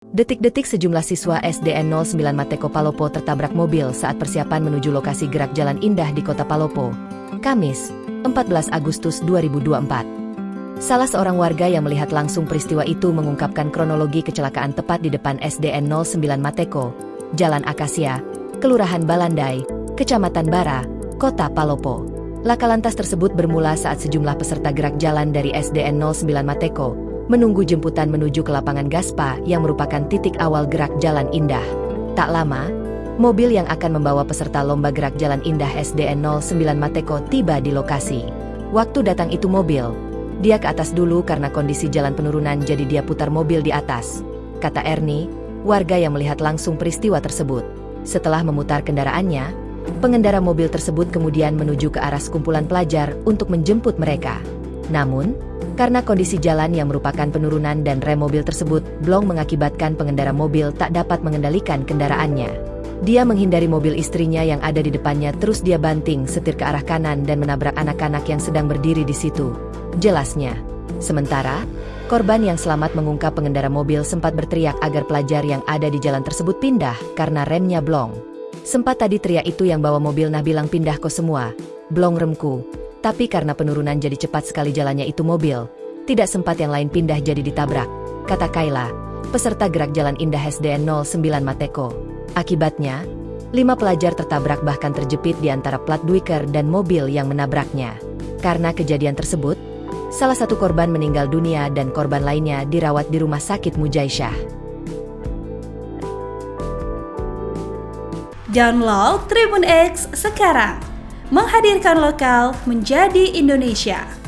Detik-detik sejumlah siswa SDN 09 Mateko Palopo tertabrak mobil saat persiapan menuju lokasi gerak jalan indah di kota Palopo, Kamis, 14 Agustus 2024. Salah seorang warga yang melihat langsung peristiwa itu mengungkapkan kronologi kecelakaan tepat di depan SDN 09 Mateko, Jalan Akasia, Kelurahan Balandai, Kecamatan Bara, Kota Palopo. Laka lantas tersebut bermula saat sejumlah peserta gerak jalan dari SDN 09 Mateko menunggu jemputan menuju ke lapangan Gaspa yang merupakan titik awal gerak jalan indah. Tak lama, mobil yang akan membawa peserta lomba gerak jalan indah SDN 09 Mateko tiba di lokasi. Waktu datang itu mobil, dia ke atas dulu karena kondisi jalan penurunan jadi dia putar mobil di atas, kata Ernie, warga yang melihat langsung peristiwa tersebut. Setelah memutar kendaraannya, pengendara mobil tersebut kemudian menuju ke arah sekumpulan pelajar untuk menjemput mereka. Namun, karena kondisi jalan yang merupakan penurunan dan rem mobil tersebut blong mengakibatkan pengendara mobil tak dapat mengendalikan kendaraannya. Dia menghindari mobil istrinya yang ada di depannya, terus dia banting setir ke arah kanan dan menabrak anak-anak yang sedang berdiri di situ, jelasnya. Sementara, korban yang selamat mengungkap pengendara mobil sempat berteriak agar pelajar yang ada di jalan tersebut pindah karena remnya blong. Sempat tadi teriak itu yang bawa mobil nah bilang pindah kok semua, blong remku. Tapi karena penurunan jadi cepat sekali jalannya itu mobil, tidak sempat yang lain pindah jadi ditabrak, kata Kayla, peserta gerak jalan indah SDN 09 Mateko. Akibatnya, 5 pelajar tertabrak bahkan terjepit di antara plat duiker dan mobil yang menabraknya. Karena kejadian tersebut, salah satu korban meninggal dunia dan korban lainnya dirawat di Rumah Sakit Mujaisyah. Download Tribun X sekarang, menghadirkan lokal menjadi Indonesia.